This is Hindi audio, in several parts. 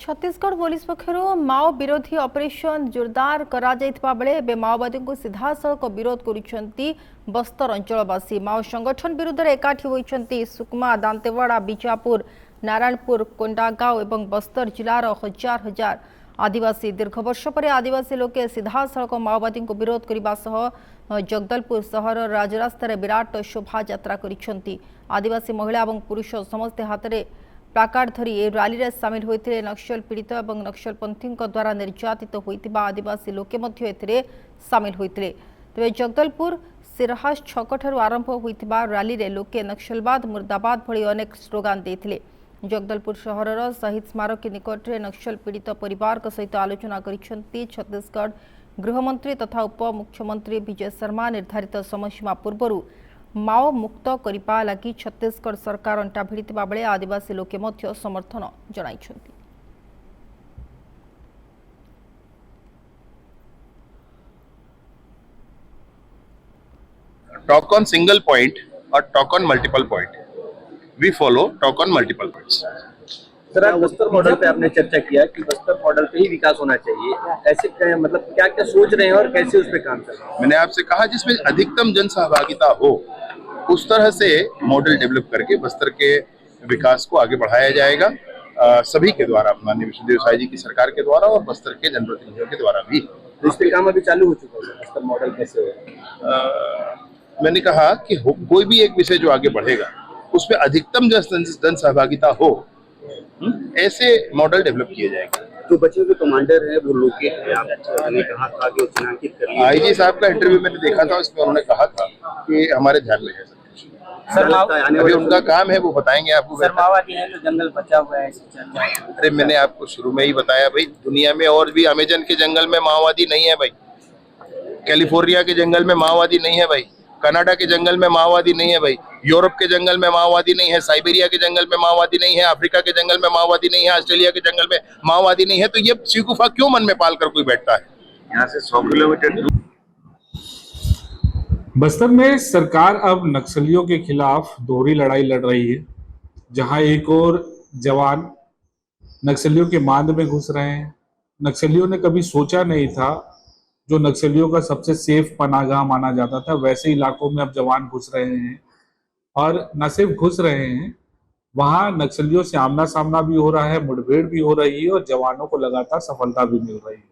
छत्तीसगढ़ पुलिस पक्षर माओ विरोधी ऑपरेशन जोरदार करा जायतिबा बेले एबे माओवादी को सीधासलख विरोध करुछंती बस्तर अंचलवासी। माओ संगठन विरुद्ध एकाठी होइछंती सुकमा, दांतेवाड़ा, बीजापुर, नारायणपुर, कोंडागांव एवं बस्तर जिलार हजार हजार आदिवासी। दीर्घ वर्ष पर आदिवासी लोके सीधासलख माओवादी को विरोध करने सह जगदलपुर सहर राजरास्तार विराट शोभा यात्रा करिछंती। आदिवासी महिला और पुरुष समस्ते हाथ में प्लाकार्ड धरी ए रैली रे सामिल होते नक्सल पीड़ित और नक्सलपंथी द्वारा निर्यातित होता आदिवासी लोके मध्य एथिरे सामिल होते। तेज जगदलपुर सिरहास छक ठारू आरंभ होता रैली रे लोके नक्सलवाद मुर्दाबाद भली अनेक स्लोगान देथिले। जगदलपुर सहरर शहीद स्मारक निकट में नक्सल पीड़ित परिवार सहित आलोचना करिसेंती छत्तीसगढ़ गृहमंत्री तथा उपमुख्यमंत्री विजय शर्मा। निर्धारित समयसीमा पूर्व माओ मुक्त करने लगी छत्तीसगढ़ सरकार अंटा भिड़िता बेले आदिवासी लोके मध्य समर्थन जणाइछंती। टॉक ऑन सिंगल पॉइंट और talk on multiple point. We follow talk on multiple points. Sir, आज बस्तर मॉडल पे आपने चर्चा किया कि बस्तर मॉडल पे ही विकास होना चाहिए, ऐसे मतलब क्या क्या सोच रहे हैं और कैसे उस पे काम कर रहे हैं? मैंने आपसे कहा जिसमें अधिकतम जन सहभागिता हो उस तरह से मॉडल डेवलप करके बस्तर के विकास को आगे बढ़ाया जाएगा, सभी के द्वारा, माननीय विष्णुदेव साई जी की सरकार के द्वारा और बस्तर के जनप्रतिनिधियों के द्वारा भी। तो इस पे काम अभी चालू हो चुका है। बस्तर मॉडल कैसे होगा? मैंने कहा कि कोई भी एक विषय जो आगे बढ़ेगा उसमें अधिकतम जन सहभागिता हो, ऐसे मॉडल डेवलप किए जाएंगे। जो बचे हुए कमांडर हैं वो लोके हैं, आपने कहा था कि चिन्हांकित कर लिया। आईजी साहब का इंटरव्यू मैंने देखा था, उसमें उन्होंने कहा था कि हमारे ध्यान में है सब कुछ। सर, अभी उनका काम है, वो बताएंगे आपको। सर, माओवादी है तो जंगल बचा हुआ है, ऐसी चर्चा है। अरे मैंने आपको शुरू में ही बताया भाई, दुनिया में और भी अमेजन के जंगल में माओवादी नहीं है भाई, कैलिफोर्निया के जंगल में माओवादी नहीं है भाई, कनाडा के जंगल में माओवादी नहीं है भाई, यूरोप के जंगल में माओवादी नहीं है, साइबेरिया के जंगल में माओवादी नहीं है, अफ्रीका के जंगल में माओवादी नहीं है, ऑस्ट्रेलिया के जंगल में माओवादी नहीं है। तो ये शिगुफा क्यों मन में पाल कर कोई बैठता है? यहाँ से 100 किलोमीटर दूर बस्तर में सरकार अब नक्सलियों के खिलाफ दोहरी लड़ाई लड़ रही है, जहां एक और जवान नक्सलियों के मांद में घुस रहे हैं। नक्सलियों ने कभी सोचा नहीं था, जो नक्सलियों का सबसे सेफ पनाहगाह माना जाता था, वैसे इलाकों में अब जवान घुस रहे हैं। और न सिर्फ घुस रहे हैं, वहां नक्सलियों से आमना सामना भी हो रहा है, मुठभेड़ भी हो रही है और जवानों को लगातार सफलता भी मिल रही है।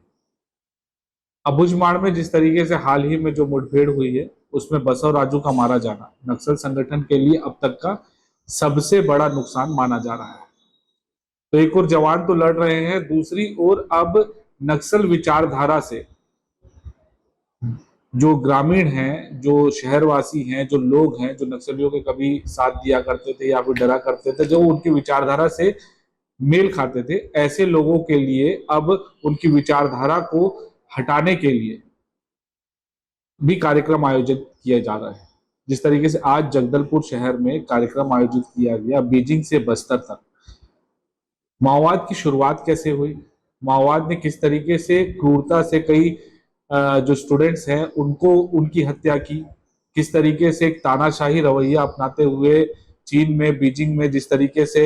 अबुझमाड़ में जिस तरीके से हाल ही में जो मुठभेड़ हुई है, उसमें बसव राजू का मारा जाना नक्सल संगठन के लिए अब तक का सबसे बड़ा नुकसान माना जा रहा है। तो एक और जवान तो लड़ रहे हैं, दूसरी ओर अब नक्सल विचारधारा से जो ग्रामीण हैं, जो शहरवासी हैं, जो लोग हैं, जो नक्सलियों के कभी साथ दिया करते थे या फिर डरा करते थे, जो उनकी विचारधारा से मेल खाते थे, ऐसे लोगों के लिए अब उनकी विचारधारा को हटाने के लिए भी कार्यक्रम आयोजित किया जा रहा है। जिस तरीके से आज जगदलपुर शहर में कार्यक्रम आयोजित किया गया, बीजिंग से बस्तर तक। माओवाद की शुरुआत कैसे हुई, माओवाद ने किस तरीके से क्रूरता से कई जो स्टूडेंट्स हैं उनको उनकी हत्या की, किस तरीके से एक तानाशाही रवैया अपनाते हुए चीन में, बीजिंग में जिस तरीके से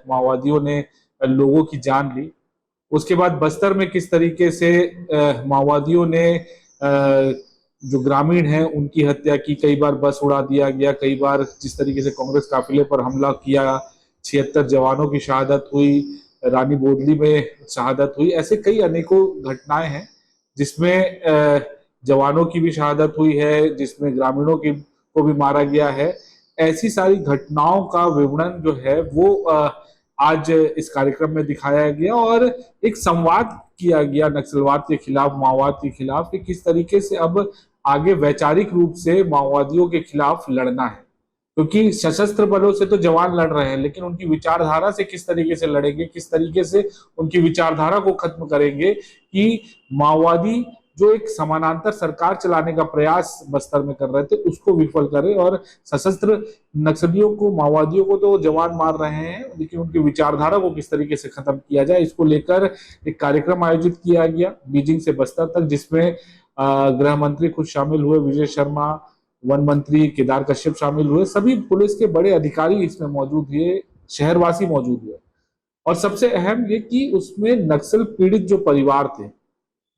माओवादियों ने लोगों की जान ली, उसके बाद बस्तर में किस तरीके से माओवादियों ने जो ग्रामीण हैं उनकी हत्या की, कई बार बस उड़ा दिया गया, कई बार जिस तरीके से कांग्रेस काफिले पर हमला किया, 76 जवानों की शहादत हुई, रानी बोदली में शहादत हुई। ऐसे कई अनेकों घटनाएं हैं जिसमें जवानों की भी शहादत हुई है, जिसमें ग्रामीणों की को भी मारा गया है। ऐसी सारी घटनाओं का विवरण जो है वो आज इस कार्यक्रम में दिखाया गया और एक संवाद किया गया नक्सलवाद के खिलाफ, माओवाद के खिलाफ, कि किस तरीके से अब आगे वैचारिक रूप से माओवादियों के खिलाफ लड़ना है। क्योंकि सशस्त्र बलों से तो जवान लड़ रहे हैं, लेकिन उनकी विचारधारा से किस तरीके से लड़ेंगे, किस तरीके से उनकी विचारधारा को खत्म करेंगे कि माओवादी जो एक समानांतर सरकार चलाने का प्रयास बस्तर में कर रहे थे उसको विफल करे, और सशस्त्र नक्सलियों को, माओवादियों को तो जवान मार रहे हैं, लेकिन उनकी विचारधारा को किस तरीके से खत्म किया जाए, इसको लेकर एक कार्यक्रम आयोजित किया गया बीजिंग से बस्तर तक, जिसमें गृह मंत्री खुद शामिल हुए, विजय शर्मा, वन मंत्री केदार कश्यप शामिल हुए, सभी पुलिस के बड़े अधिकारी इसमें मौजूद हुए, शहरवासी मौजूद हुए। और सबसे अहम ये कि उसमें नक्सल पीड़ित जो परिवार थे,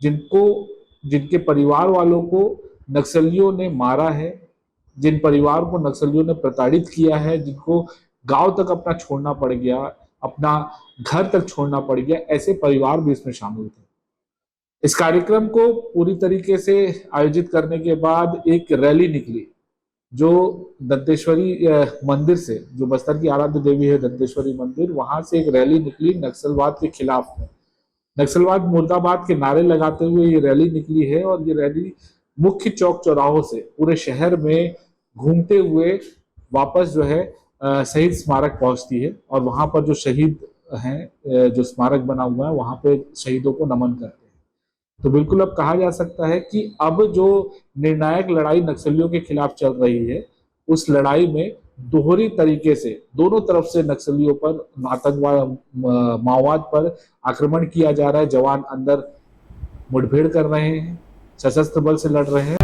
जिनके परिवार वालों को नक्सलियों ने मारा है, जिन परिवार को नक्सलियों ने प्रताड़ित किया है, जिनको गांव तक अपना छोड़ना पड़ गया, अपना घर तक छोड़ना पड़ गया, ऐसे परिवार भी इसमें शामिल थे। इस कार्यक्रम को पूरी तरीके से आयोजित करने के बाद एक रैली निकली, जो दंतेश्वरी मंदिर से, जो बस्तर की आराध्य देवी है दंतेश्वरी मंदिर, वहां से एक रैली निकली नक्सलवाद के खिलाफ में। नक्सलवाद मुर्दाबाद के नारे लगाते हुए ये रैली निकली है और ये रैली मुख्य चौक चौराहों से पूरे शहर में घूमते हुए वापस जो है शहीद स्मारक पहुंचती है और वहां पर जो शहीद हैं, जो स्मारक बना हुआ है, वहां पे शहीदों को नमन करते हैं। तो बिल्कुल अब कहा जा सकता है कि अब जो निर्णायक लड़ाई नक्सलियों के खिलाफ चल रही है, उस लड़ाई में दोहरी तरीके से दोनों तरफ से नक्सलियों पर, आतंकवाद, माओवाद पर आक्रमण किया जा रहा है। जवान अंदर मुठभेड़ कर रहे हैं, सशस्त्र बल से लड़ रहे हैं।